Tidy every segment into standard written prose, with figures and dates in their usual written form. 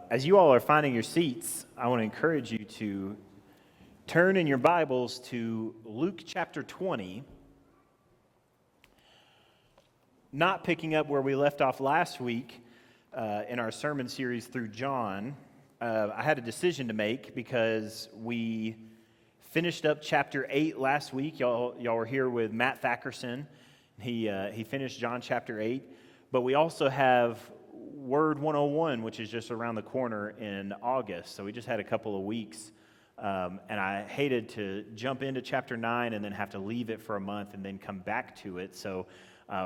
As you all are finding your seats, I want to encourage you to turn in your Bibles to Luke chapter 20, not picking up where we left off last week in our sermon series through John. I had a decision to make because we finished up chapter 8 last week. Y'all were here with Matt Thackerson. He finished John chapter 8, but we also have Word 101, which is just around the corner in August. So we just had a couple of weeks, and I hated to jump into chapter 9 and then have to leave it for a month and then come back to it. So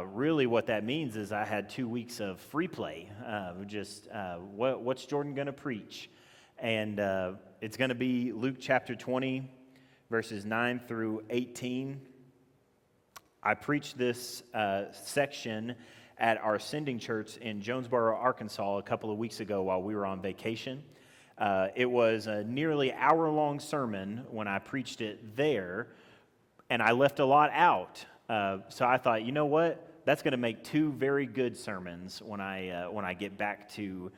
really what that means is I had 2 weeks of free play, what's Jordan going to preach? And it's going to be Luke chapter 20, verses 9 through 18. I preached this section at our sending church in Jonesboro, Arkansas, a couple of weeks ago while we were on vacation. It was a nearly hour-long sermon when I preached it there, and I left a lot out. So I thought, you know what? That's going to make 2 very good sermons when I get back to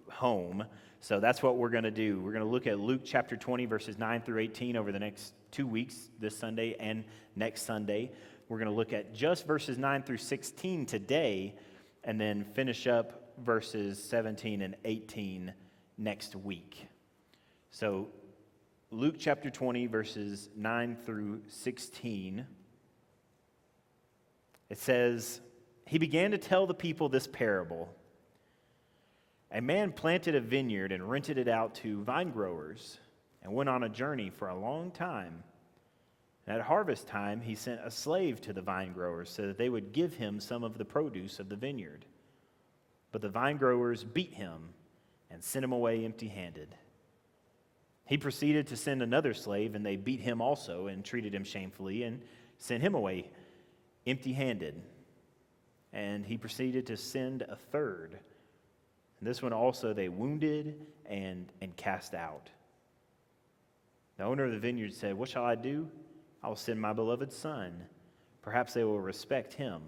home. So that's what we're going to do. We're going to look at Luke chapter 20, verses 9 through 18 over the next 2 weeks, this Sunday and next Sunday. We're going to look at just verses 9 through 16 today, and then finish up verses 17 and 18 next week. So Luke chapter 20, verses 9 through 16. It says, "He began to tell the people this parable. A man planted a vineyard and rented it out to vine growers and went on a journey for a long time. And at harvest time, he sent a slave to the vine growers so that they would give him some of the produce of the vineyard. But the vine growers beat him and sent him away empty-handed. He proceeded to send another slave, and they beat him also and treated him shamefully and sent him away empty-handed. And he proceeded to send a third. And this one also they wounded and cast out. The owner of the vineyard said, 'What shall I do? I will send my beloved son. Perhaps they will respect him.'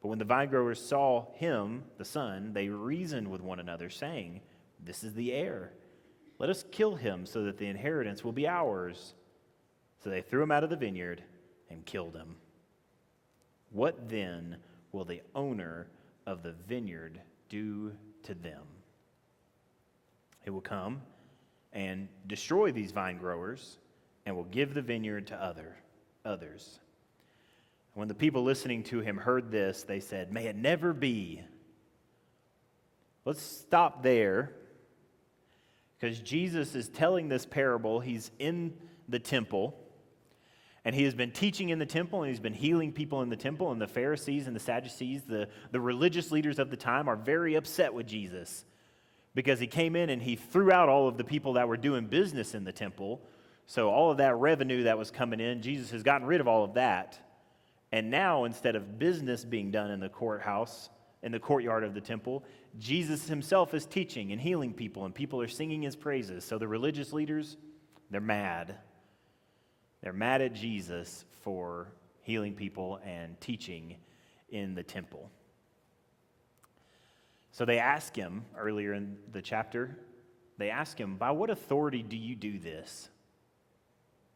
But when the vine growers saw him, the son, they reasoned with one another, saying, 'This is the heir. Let us kill him so that the inheritance will be ours.' So they threw him out of the vineyard and killed him. What then will the owner of the vineyard do to them? He will come and destroy these vine growers and will give the vineyard to others." When the people listening to him heard this, they said, "May it never be." Let's stop there, because Jesus is telling this parable. He's in the temple, and he has been teaching in the temple, and he's been healing people in the temple, and the Pharisees and the Sadducees, the religious leaders of the time, are very upset with Jesus because he came in and he threw out all of the people that were doing business in the temple. So all of that revenue that was coming in, Jesus has gotten rid of all of that. And now, instead of business being done in the courthouse, in the courtyard of the temple, Jesus himself is teaching and healing people, and people are singing his praises. So the religious leaders, they're mad. They're mad at Jesus for healing people and teaching in the temple. So they ask him, earlier in the chapter, they ask him, "By what authority do you do this?"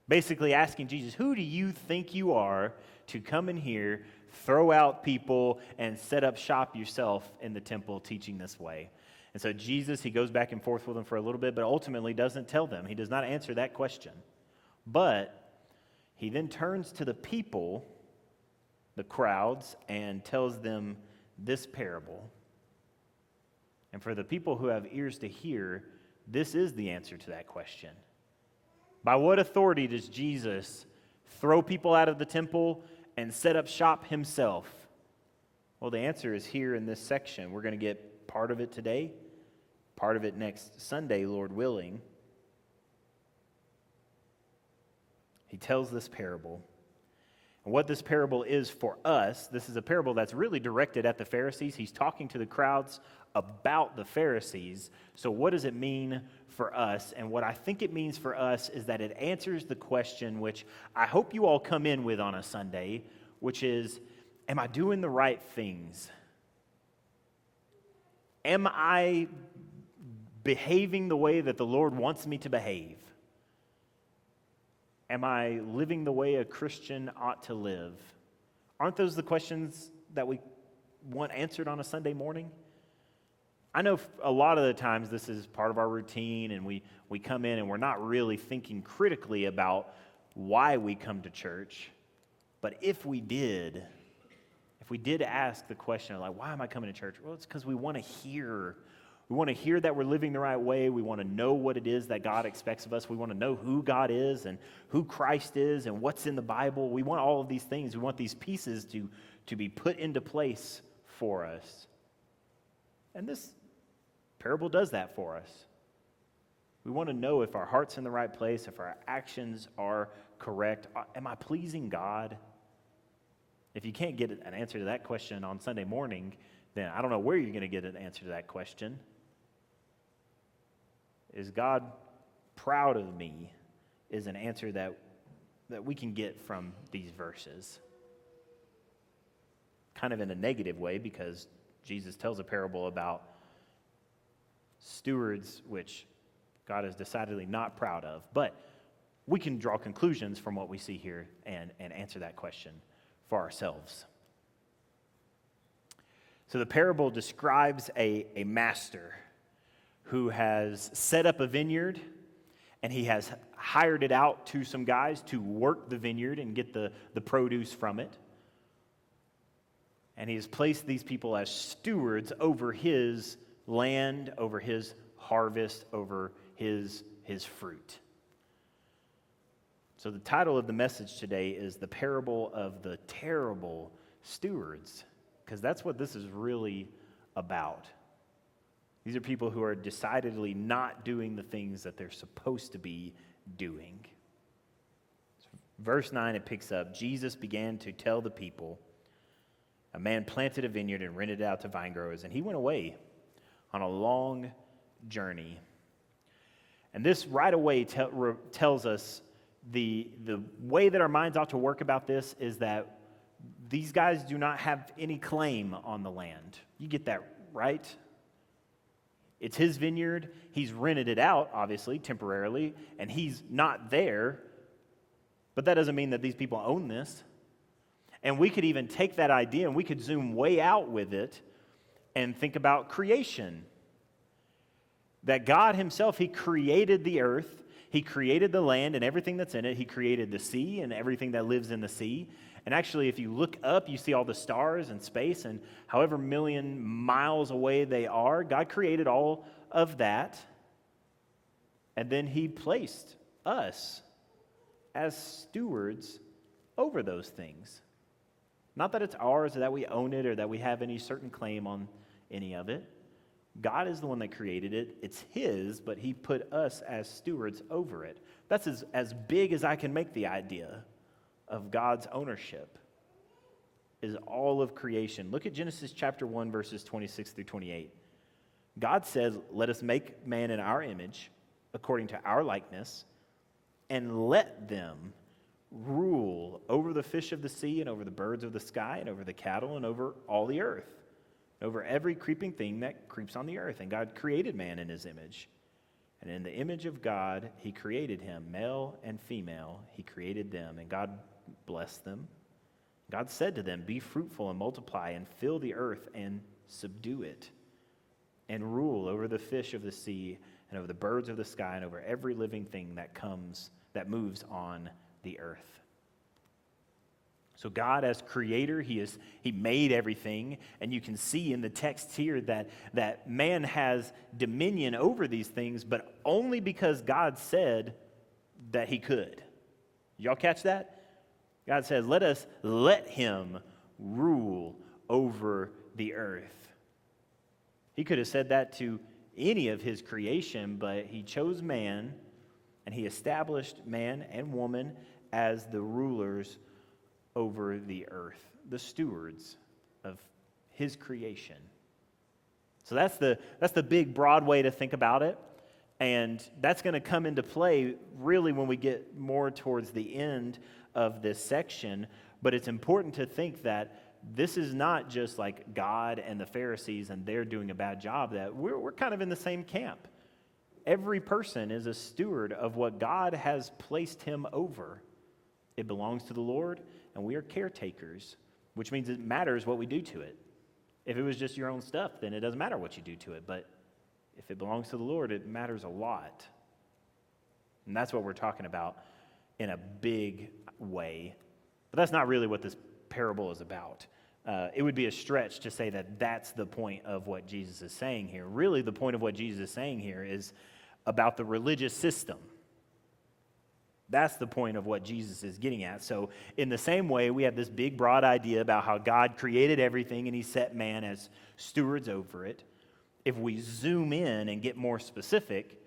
Basically asking Jesus, who do you think you are to come in here, throw out people, and set up shop yourself in the temple teaching this way? And so Jesus, he goes back and forth with them for a little bit, but ultimately doesn't tell them. He does not answer that question. But he then turns to the people, the crowds, and tells them this parable. And for the people who have ears to hear, this is the answer to that question. By what authority does Jesus throw people out of the temple and set up shop himself? Well, the answer is here in this section. We're going to get part of it today, part of it next Sunday, Lord willing. He tells this parable. And what this parable is for us, this is a parable that's really directed at the Pharisees. He's talking to the crowds about the Pharisees. So what does it mean for us? And what I think it means for us is that it answers the question which I hope you all come in with on a Sunday, which is, am I doing the right things? Am I behaving the way that the Lord wants me to behave? Am I living the way a Christian ought to live? Aren't those the questions that we want answered on a Sunday morning? I know a lot of the times this is part of our routine, and we come in and we're not really thinking critically about why we come to church. But if we did ask the question, like, why am I coming to church? Well, it's because we want to hear. We want to hear that we're living the right way. We want to know what it is that God expects of us. We want to know who God is and who Christ is and what's in the Bible. We want all of these things. We want these pieces to be put into place for us. And this parable does that for us. We want to know if our heart's in the right place, if our actions are correct. Am I pleasing God? If you can't get an answer to that question on Sunday morning, then I don't know where you're going to get an answer to that question. Is God proud of me? Is an answer that we can get from these verses. Kind of in a negative way, because Jesus tells a parable about stewards, which God is decidedly not proud of. But we can draw conclusions from what we see here and answer that question for ourselves. So the parable describes a master who has set up a vineyard, and he has hired it out to some guys to work the vineyard and get the produce from it. And he has placed these people as stewards over his land, over his harvest, over his fruit. So the title of the message today is The Parable of the Terrible Stewards, because that's what this is really about. These are people who are decidedly not doing the things that they're supposed to be doing. So verse 9, it picks up, Jesus began to tell the people, a man planted a vineyard and rented it out to vine growers, and he went away on a long journey. And this right away tells us the way that our minds ought to work about this is that these guys do not have any claim on the land. You get that, right? It's his vineyard. He's rented it out, obviously, temporarily, and he's not there. But that doesn't mean that these people own this. And we could even take that idea and we could zoom way out with it and think about creation. That God himself, he created the earth, he created the land and everything that's in it. He created the sea and everything that lives in the sea. And actually, if you look up, you see all the stars and space, and however million miles away they are, God created all of that. And then he placed us as stewards over those things. Not that it's ours, or that we own it, or that we have any certain claim on any of it. God is the one that created it. It's his, but he put us as stewards over it. That's as big as I can make the idea of God's ownership, is all of creation. Look at Genesis chapter 1, verses 26 through 28. God says, let us make man in our image, according to our likeness, and let them rule over the fish of the sea and over the birds of the sky and over the cattle and over all the earth, over every creeping thing that creeps on the earth. And God created man in his image. And in the image of God, he created him, male and female, he created them. And God blessed them. God said to them, be fruitful and multiply and fill the earth and subdue it and rule over the fish of the sea and over the birds of the sky and over every living thing that moves on the earth. So God, as creator, he made everything, and you can see in the text here that man has dominion over these things, but only because God said that he could. Y'all catch that? God says, let him rule over the earth. He could have said that to any of his creation, but he chose man, and he established man and woman as the rulers over the earth, the stewards of his creation. So that's the big, broad way to think about it. And that's going to come into play really when we get more towards the end of this section. But it's important to think that this is not just like God and the Pharisees and they're doing a bad job, that we're kind of in the same camp. Every person is a steward of what God has placed him over. It belongs to the Lord, and we are caretakers, which means it matters what we do to it. If it was just your own stuff, then it doesn't matter what you do to it. But if it belongs to the Lord, it matters a lot. And that's what we're talking about in a big way. But that's not really what this parable is about. It would be a stretch to say that that's the point of what Jesus is saying here. Really, the point of what Jesus is saying here is about the religious system. That's the point of what Jesus is getting at. So in the same way, we have this big, broad idea about how God created everything and he set man as stewards over it. If we zoom in and get more specific,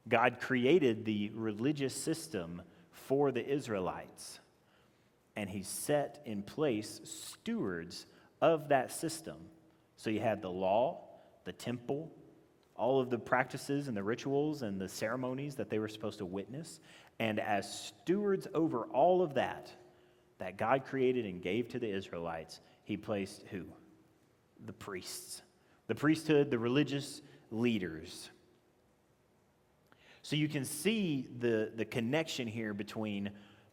God created the religious system for the Israelites. And he set in place stewards of that system. So you had the law, the temple, all of the practices and the rituals and the ceremonies that they were supposed to witness. And as stewards over all of that God created and gave to the Israelites, he placed who? The priests. The priesthood, the religious leaders. So you can see the connection here between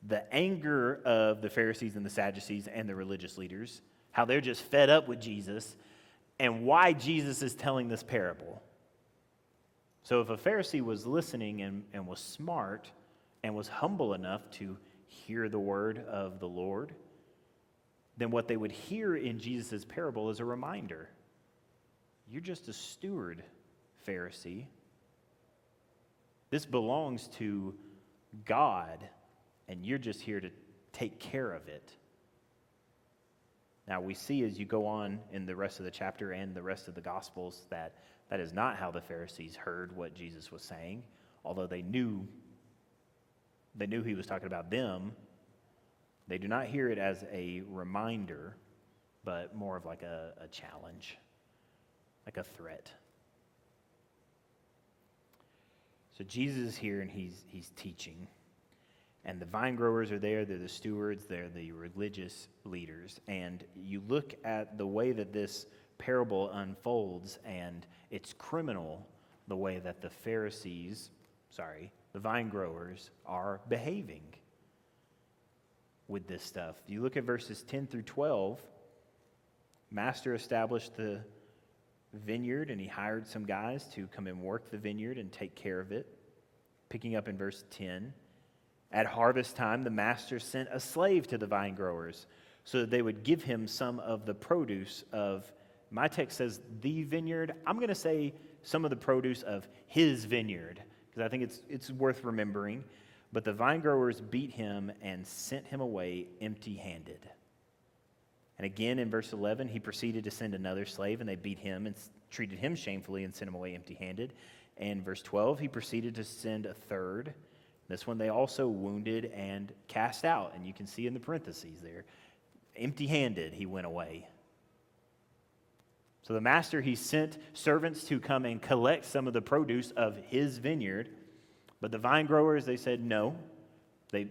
the anger of the Pharisees and the Sadducees and the religious leaders, how they're just fed up with Jesus, and why Jesus is telling this parable. So if a Pharisee was listening and was smart and was humble enough to hear the word of the Lord, then what they would hear in Jesus' parable is a reminder. You're just a steward, Pharisee. This belongs to God, and you're just here to take care of it. Now, we see as you go on in the rest of the chapter and the rest of the Gospels that is not how the Pharisees heard what Jesus was saying, although they knew he was talking about them. They do not hear it as a reminder, but more of like a challenge, like a threat. So Jesus is here and he's teaching. And the vine growers are there, they're the stewards, they're the religious leaders. And you look at the way that this parable unfolds, and it's criminal the way that the vine growers are behaving with this stuff. You look at verses 10 through 12, Master established the vineyard and he hired some guys to come and work the vineyard and take care of it. Picking up in verse 10, at harvest time, the master sent a slave to the vine growers so that they would give him some of the produce of, my text says the vineyard. I'm going to say some of the produce of his vineyard because I think it's worth remembering. But the vine growers beat him and sent him away empty-handed. And again in verse 11, he proceeded to send another slave, and they beat him and treated him shamefully and sent him away empty-handed. And verse 12, he proceeded to send a third. This one they also wounded and cast out. And you can see in the parentheses there, empty-handed he went away. So the master, he sent servants to come and collect some of the produce of his vineyard. But the vine growers, they said no. They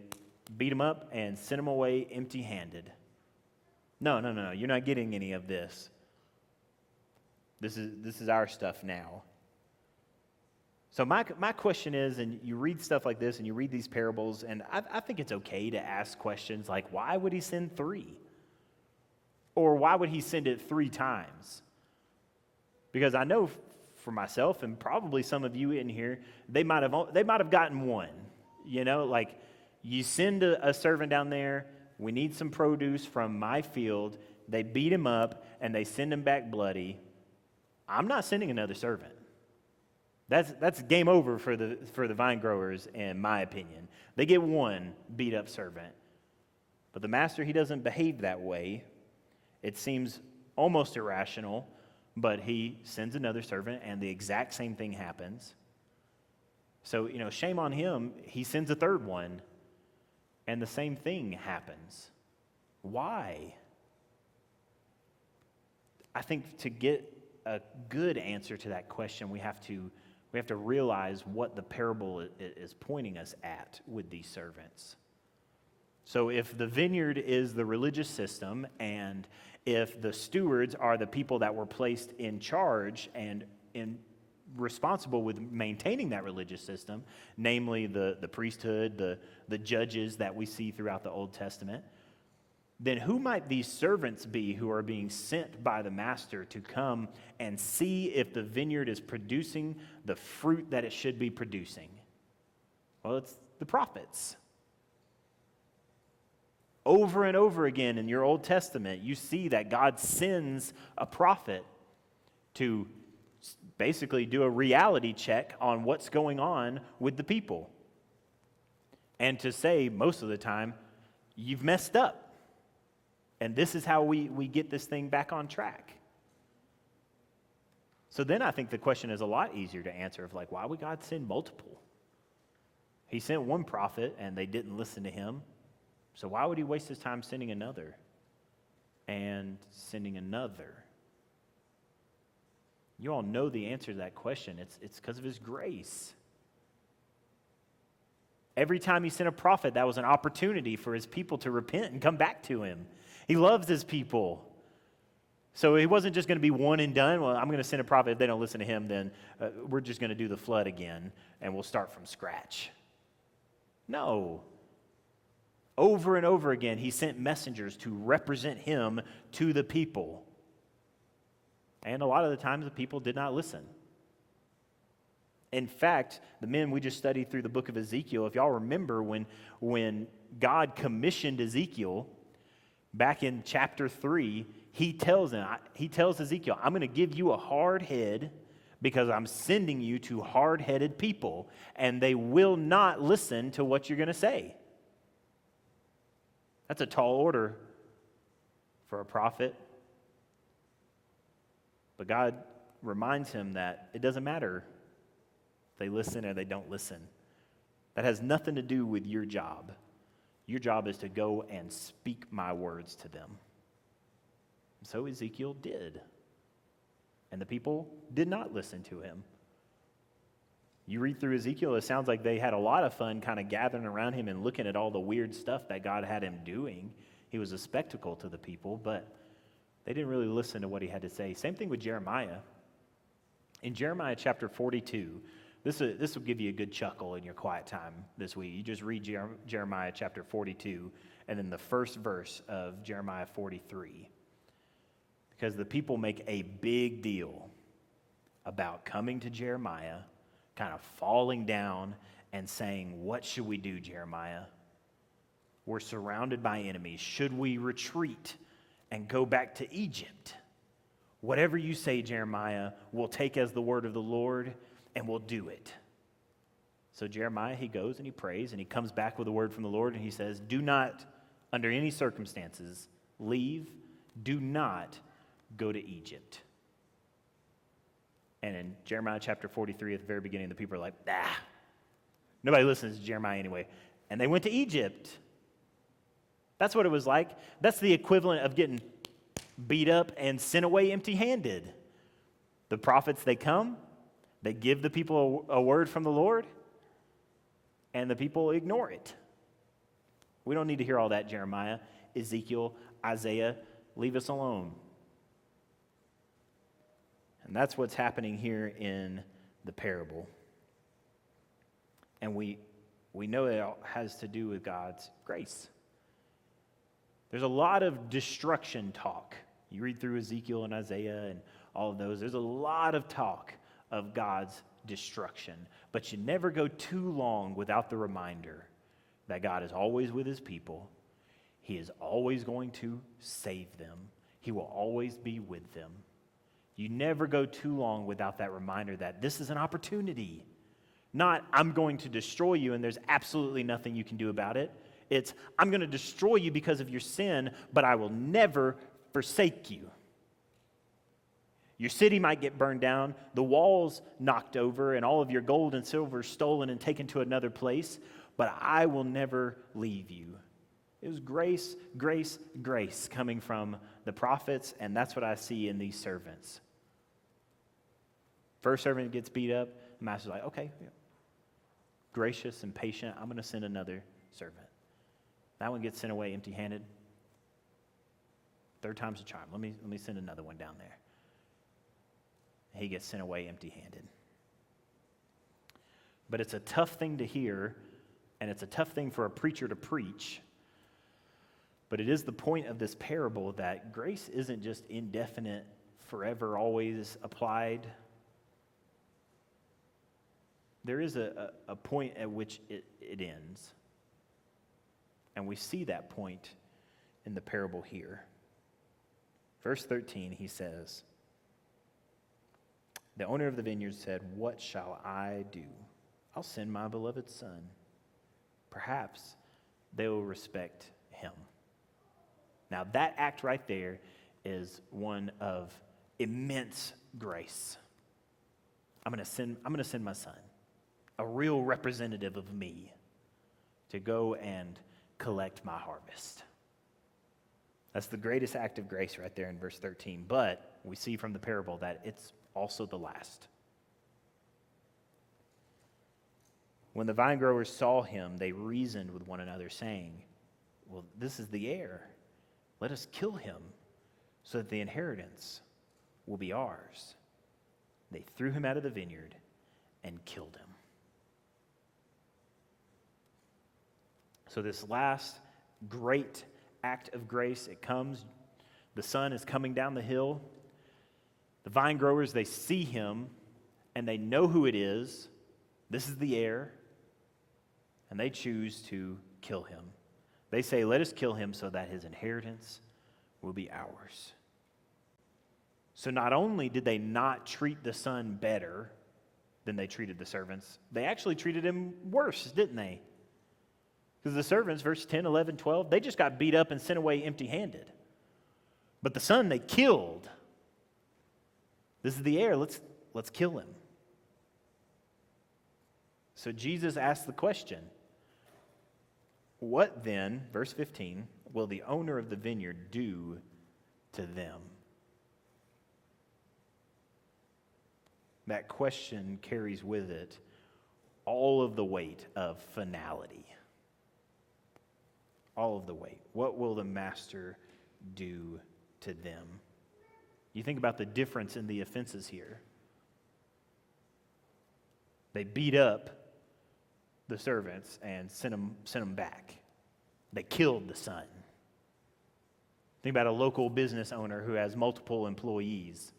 beat him up and sent him away empty-handed. No, you're not getting any of this. This is our stuff now. So my question is, and you read stuff like this and you read these parables, and I think it's okay to ask questions like, why would he send 3? Or why would he send it 3 times? Because I know for myself and probably some of you in here, they might have gotten 1. You know, like you send a servant down there, we need some produce from my field, they beat him up and they send him back bloody. I'm not sending another servant. That's game over for the vine growers, in my opinion. They get 1 beat up servant. But the master, he doesn't behave that way. It seems almost irrational, but he sends another servant and the exact same thing happens. So, shame on him. He sends a third one and the same thing happens. Why? I think to get a good answer to that question, we have to realize what the parable is pointing us at with these servants. So if the vineyard is the religious system, and if the stewards are the people that were placed in charge and responsible with maintaining that religious system, namely the priesthood, the judges that we see throughout the Old Testament, then who might these servants be who are being sent by the master to come and see if the vineyard is producing the fruit that it should be producing? Well, it's the prophets. Over and over again in your Old Testament, you see that God sends a prophet to basically do a reality check on what's going on with the people. And to say, most of the time, you've messed up. And this is how we get this thing back on track. So then I think the question is a lot easier to answer of like, why would God send multiple? He sent one prophet and they didn't listen to him. So why would he waste his time sending another and sending another? You all know the answer to that question. It's because of his grace. Every time he sent a prophet, that was an opportunity for his people to repent and come back to him. He loves his people. So he wasn't just going to be one and done. Well, I'm going to send a prophet. If they don't listen to him, then we're just going to do the flood again, and we'll start from scratch. No. Over and over again, he sent messengers to represent him to the people. And a lot of the times, the people did not listen. In fact, the men we just studied through the book of Ezekiel, if y'all remember when God commissioned Ezekiel, back in chapter 3, he tells Ezekiel, I'm going to give you a hard head because I'm sending you to hard-headed people, and they will not listen to what you're going to say. That's a tall order for a prophet. But God reminds him that it doesn't matter if they listen or they don't listen. That has nothing to do with your job. Your job is to go and speak my words to them. So Ezekiel did. And the people did not listen to him. You read through Ezekiel, it sounds like they had a lot of fun kind of gathering around him and looking at all the weird stuff that God had him doing. He was a spectacle to the people, but they didn't really listen to what he had to say. Same thing with Jeremiah. In Jeremiah chapter 42, this will give you a good chuckle in your quiet time this week. You just read Jeremiah chapter 42 and then the first verse of Jeremiah 43. Because the people make a big deal about coming to Jeremiah, kind of falling down and saying, what should we do, Jeremiah? We're surrounded by enemies. Should we retreat and go back to Egypt? Whatever you say, Jeremiah, we'll take as the word of the Lord, and we'll do it. So Jeremiah, he goes and he prays, and he comes back with a word from the Lord, and he says, do not, under any circumstances, leave. Do not go to Egypt. And in Jeremiah chapter 43, at the very beginning, the people are like, nobody listens to Jeremiah anyway. And they went to Egypt. That's what it was like. That's the equivalent of getting beat up and sent away empty-handed. The prophets, they come, they give the people a word from the Lord, and the people ignore it. We don't need to hear all that, Jeremiah, Ezekiel, Isaiah. Leave us alone. And that's what's happening here in the parable. And we know it all has to do with God's grace. There's a lot of destruction talk. You read through Ezekiel and Isaiah and all of those. There's a lot of talk of God's destruction. But you never go too long without the reminder that God is always with his people. He is always going to save them. He will always be with them. You never go too long without that reminder that this is an opportunity. Not, I'm going to destroy you and there's absolutely nothing you can do about it. It's, I'm going to destroy you because of your sin, but I will never forsake you. Your city might get burned down, the walls knocked over, and all of your gold and silver stolen and taken to another place, but I will never leave you. It was grace, grace, grace coming from the prophets, and that's what I see in these servants. First servant gets beat up, the master's like, okay, yeah. Gracious and patient, I'm going to send another servant. That one gets sent away empty-handed. Third time's a charm. Let me send another one down there. He gets sent away empty-handed. but it's a tough thing to hear, and it's a tough thing for a preacher to preach. But it is the point of this parable that grace isn't just indefinite, forever, always applied. There is a point at which it ends. And we see that point in the parable here. Verse 13, he says, the owner of the vineyard said, "What shall I do? I'll send my beloved son. Perhaps they will respect him." Now that act right there is one of immense grace. I'm going to send my son, a real representative of me, to go and collect my harvest. That's the greatest act of grace right there in verse 13. But we see from the parable that it's also the last. When the vine growers saw him, they reasoned with one another, saying, "Well, this is the heir. Let us kill him, so that the inheritance will be ours." They threw him out of the vineyard and killed him. So this last great act of grace, it comes. The sun is coming down the hill. The vine growers, they see him, and they know who it is. This is the heir. And they choose to kill him. They say, "Let us kill him so that his inheritance will be ours." So not only did they not treat the son better than they treated the servants, they actually treated him worse, didn't they? Because the servants, verse 10, 11, 12, they just got beat up and sent away empty-handed. But the son they killed. This is the heir. Let's kill him. So Jesus asked the question, what then, verse 15, will the owner of the vineyard do to them? That question carries with it all of the weight of finality. All of the weight. What will the master do to them? You think about the difference in the offenses here. They beat up the servants and sent them back. They killed the son. Think about a local business owner who has multiple employees.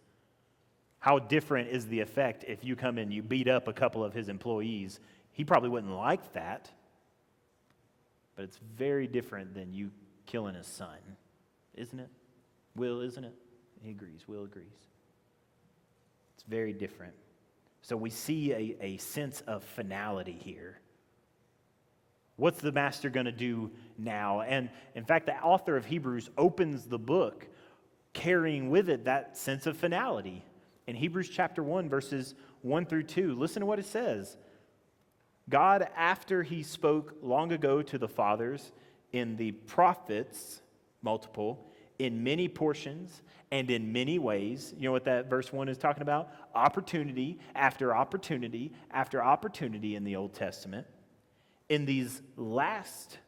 How different is the effect if you come in, you beat up a couple of his employees? He probably wouldn't like that. But it's very different than you killing his son, isn't it? Will, isn't it? He agrees. Will agrees. It's very different. So we see a sense of finality here. What's the master going to do now? And in fact, the author of Hebrews opens the book carrying with it that sense of finality. In Hebrews chapter 1, verses 1 through 2, listen to what it says. God, after he spoke long ago to the fathers in the prophets, multiple, in many portions and in many ways. You know what that verse 1 is talking about? Opportunity after opportunity after opportunity in the Old Testament. In these last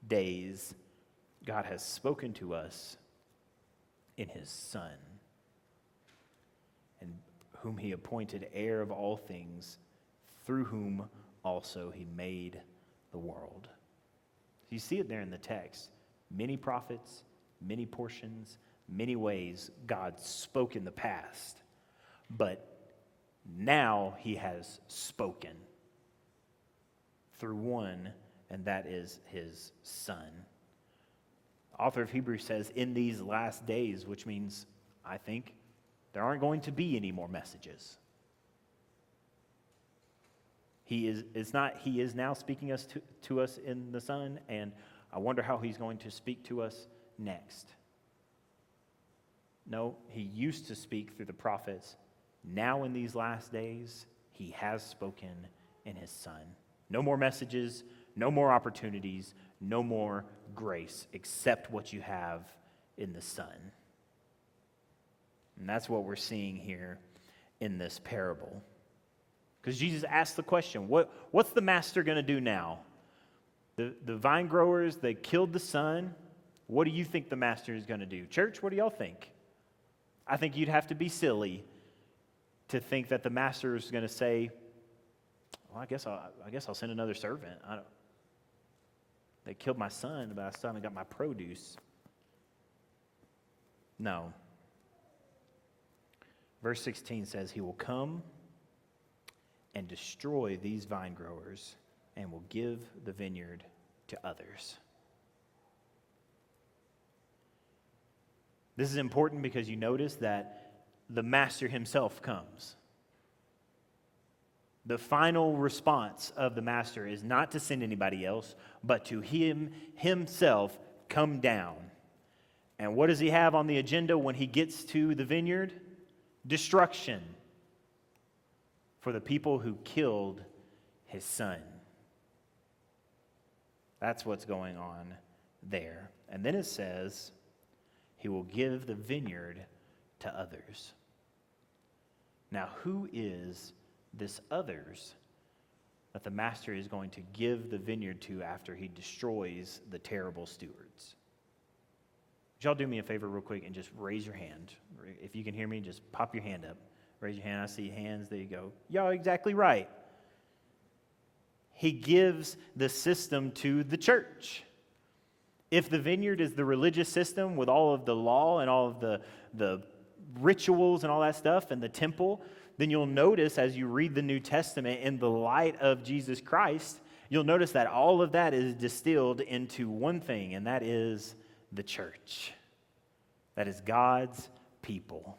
days, God has spoken to us in his Son, and whom he appointed heir of all things, through whom also he made the world. You see it there in the text. Many prophets, many portions, many ways God spoke in the past. But now he has spoken through one, and that is his Son. The author of Hebrews says, in these last days, which means, I think, there aren't going to be any more messages. He is now speaking to us in the Son, and I wonder how he's going to speak to us next. No, he used to speak through the prophets. Now in these last days, he has spoken in his Son. No more messages, no more opportunities, no more grace, except what you have in the Son. And that's what we're seeing here in this parable. Because Jesus asked the question, what's the master going to do now? The vine growers, they killed the son. What do you think the master is going to do? Church, what do y'all think? I think you'd have to be silly to think that the master is going to say, well, I guess I'll send another servant. They killed my son, but I still haven't got my produce. No. Verse 16 says, he will come and destroy these vine growers and will give the vineyard to others. This is important because you notice that the master himself comes. The final response of the master is not to send anybody else, but to himself come down. And what does he have on the agenda when he gets to the vineyard? Destruction for the people who killed his son. That's what's going on there. And then it says, he will give the vineyard to others. Now, who is this others that the master is going to give the vineyard to after he destroys the terrible stewards? Would y'all do me a favor real quick and just raise your hand? If you can hear me, just pop your hand up. Raise your hand. I see hands. There you go. Y'all exactly right. He gives the system to the church. If the vineyard is the religious system with all of the law and all of the rituals and all that stuff and the temple, then you'll notice as you read the New Testament in the light of Jesus Christ, you'll notice that all of that is distilled into one thing, and that is the church. That is God's people.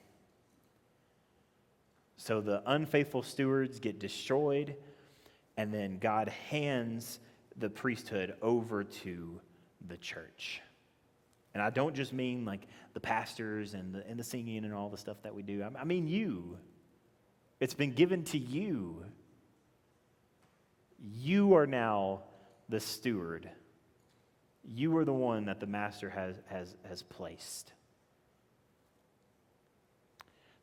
So the unfaithful stewards get destroyed, and then God hands the priesthood over to the church. And I don't just mean like the pastors and the singing and all the stuff that we do. I mean you. It's been given to you. You are now the steward. You are the one that the master has placed.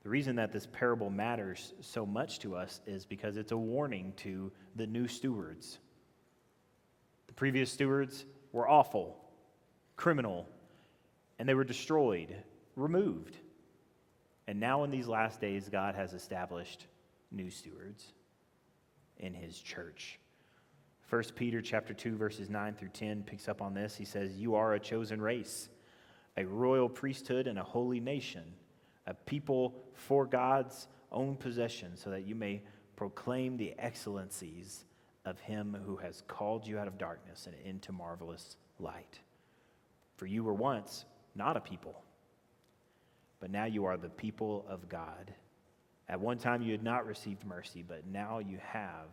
The reason that this parable matters so much to us is because it's a warning to the new stewards. The previous stewards were awful, criminal, and they were destroyed, removed. And now in these last days, God has established new stewards in his church. 1 Peter chapter 2, verses 9 through 10 picks up on this. He says, you are a chosen race, a royal priesthood, and a holy nation, a people for God's own possession, so that you may proclaim the excellencies of him who has called you out of darkness and into marvelous light. For you were once not a people, but now you are the people of God. At one time you had not received mercy, but now you have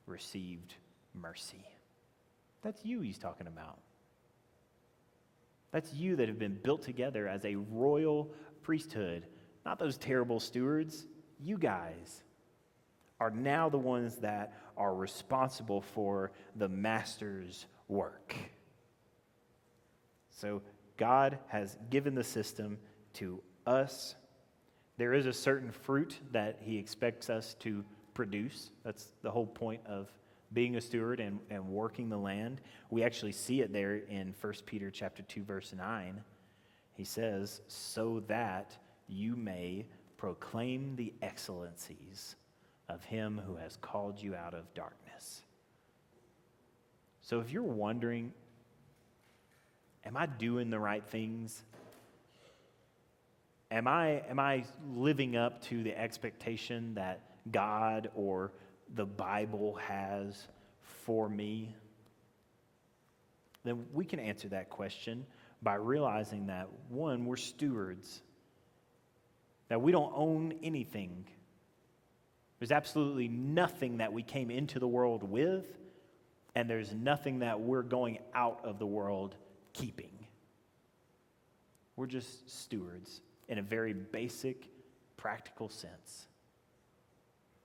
received mercy. That's you he's talking about. That's you that have been built together as a royal priesthood. Not those terrible stewards. You guys are now the ones that are responsible for the master's work. So God has given the system to us. There is a certain fruit that he expects us to produce. That's the whole point of being a steward and working the land. We actually see it there in 1 Peter chapter 2, verse 9. He says, so that you may proclaim the excellencies of him who has called you out of darkness. So if you're wondering, am I doing the right things? Am I living up to the expectation that God or the Bible has for me? Then we can answer that question by realizing that, one, we're stewards, that we don't own anything. There's absolutely nothing that we came into the world with, and there's nothing that we're going out of the world keeping. We're just stewards in a very basic, practical sense.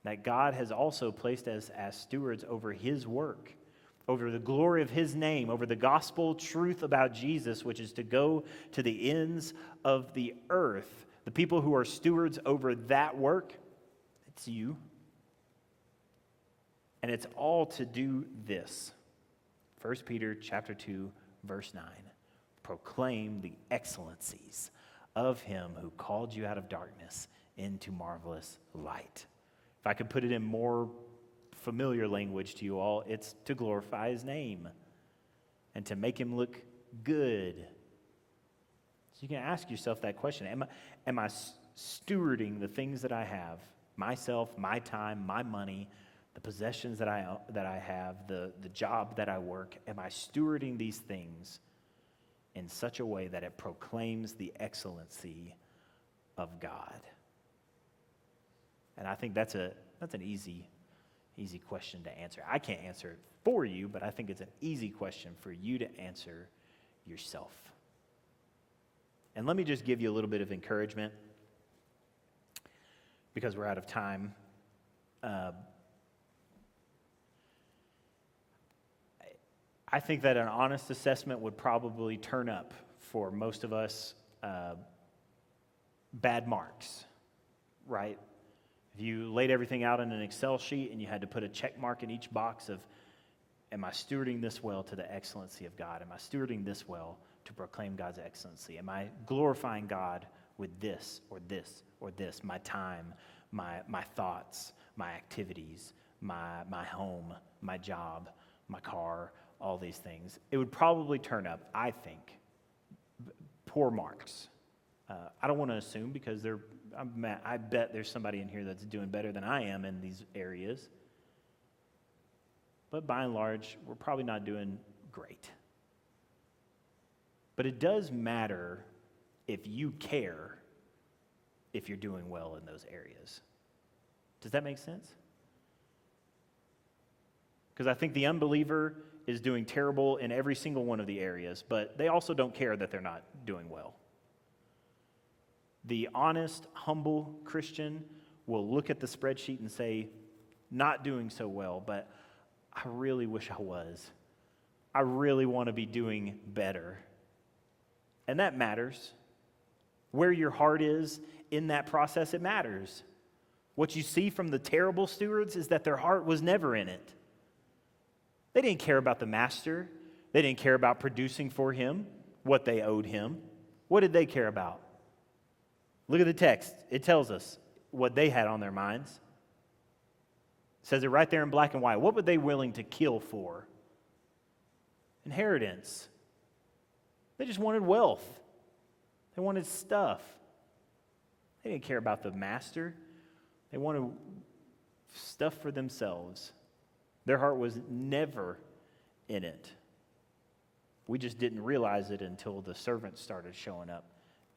That God has also placed us as stewards over his work, over the glory of his name, over the gospel truth about Jesus, which is to go to the ends of the earth. The people who are stewards over that work, it's you. And it's all to do this. 1 Peter chapter 2, verse 9. Proclaim the excellencies of him who called you out of darkness into marvelous light. If I could put it in more familiar language to you all. It's to glorify his name and to make him look good. So you can ask yourself that question. Am I stewarding the things that I have, myself, my time, my money, the possessions that I have, the job that I work? Am I stewarding these things in such a way that it proclaims the excellency of God? And I think that's an easy question to answer. I can't answer it for you, but I think it's an easy question for you to answer yourself. And let me just give you a little bit of encouragement, because we're out of time. I think that an honest assessment would probably turn up for most of us bad marks, right? If you laid everything out in an Excel sheet and you had to put a check mark in each box of, am I stewarding this well to the excellency of God? Am I stewarding this well to proclaim God's excellency? Am I glorifying God with this or this or this? My time, my thoughts, my activities, my home, my job, my car, all these things. It would probably turn up, I think, poor marks. I don't want to assume, because I bet there's somebody in here that's doing better than I am in these areas. But by and large, we're probably not doing great. But it does matter if you care if you're doing well in those areas. Does that make sense? Because I think the unbeliever is doing terrible in every single one of the areas, but they also don't care that they're not doing well. The honest, humble Christian will look at the spreadsheet and say, not doing so well, but I really wish I was. I really want to be doing better. And that matters. Where your heart is in that process, it matters. What you see from the terrible stewards is that their heart was never in it. They didn't care about the master. They didn't care about producing for him what they owed him. What did they care about? Look at the text. It tells us what they had on their minds. It says it right there in black and white. What were they willing to kill for? Inheritance. They just wanted wealth. They wanted stuff. They didn't care about the master. They wanted stuff for themselves. Their heart was never in it. We just didn't realize it until the servants started showing up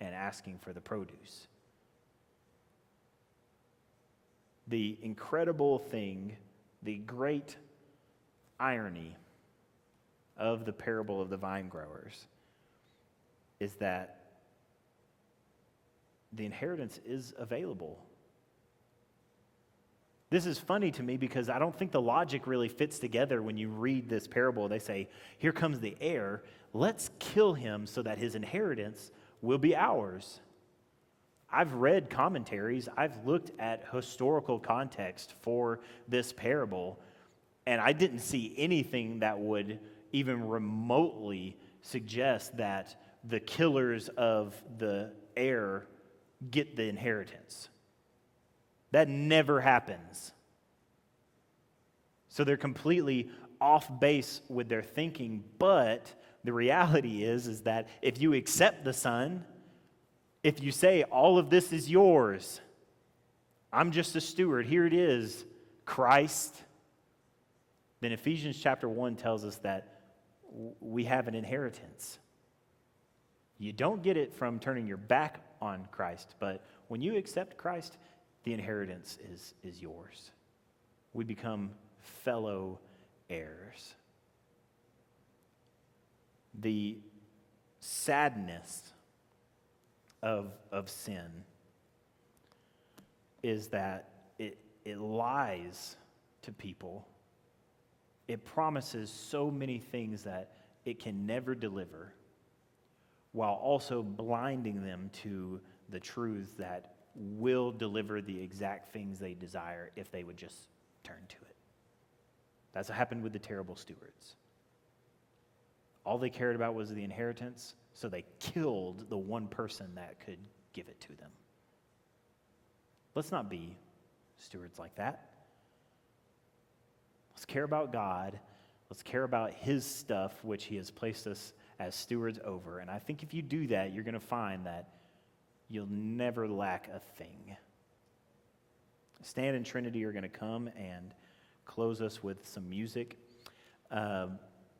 and asking for the produce. The incredible thing, the great irony of the parable of the vine growers is that the inheritance is available. This is funny to me because I don't think the logic really fits together when you read this parable. They say, here comes the heir, let's kill him so that his inheritance will be ours. I've read commentaries, I've looked at historical context for this parable, and I didn't see anything that would even remotely suggest that the killers of the heir get the inheritance. That never happens. So they're completely off base with their thinking, but the reality is that if you accept the Son, if you say, all of this is yours, I'm just a steward, here it is, Christ, then Ephesians chapter 1 tells us that we have an inheritance. You don't get it from turning your back on Christ, but when you accept Christ, the inheritance is yours. We become fellow heirs. The sadness of sin is that it lies to people. It promises so many things that it can never deliver, while also blinding them to the truths that will deliver the exact things they desire if they would just turn to it. That's what happened with the terrible stewards. All they cared about was the inheritance, so they killed the one person that could give it to them. Let's not be stewards like that. Let's care about God. Let's care about his stuff, which he has placed us as stewards over. And I think if you do that, you're going to find that you'll never lack a thing. Stan and Trinity are going to come and close us with some music.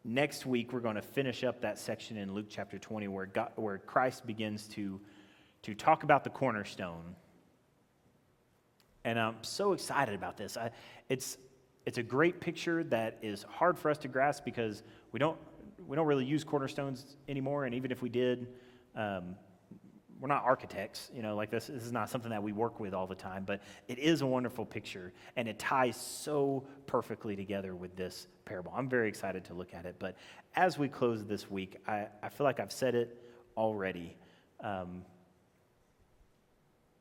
Next week, we're going to finish up that section in Luke chapter 20 where Christ begins to talk about the cornerstone. And I'm so excited about this. It's a great picture that is hard for us to grasp because we don't really use cornerstones anymore, and even if we did, we're not architects, like this is not something that we work with all the time, but it is a wonderful picture, and it ties so perfectly together with this parable. I'm very excited to look at it, but as we close this week, I feel like I've said it already.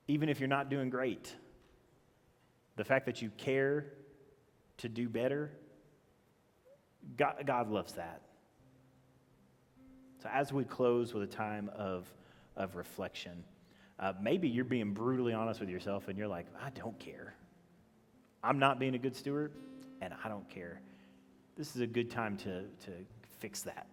Even if you're not doing great, the fact that you care to do better, God loves that. So as we close with a time of reflection, maybe you're being brutally honest with yourself and you're like, I don't care. I'm not being a good steward, and I don't care. This is a good time to fix that.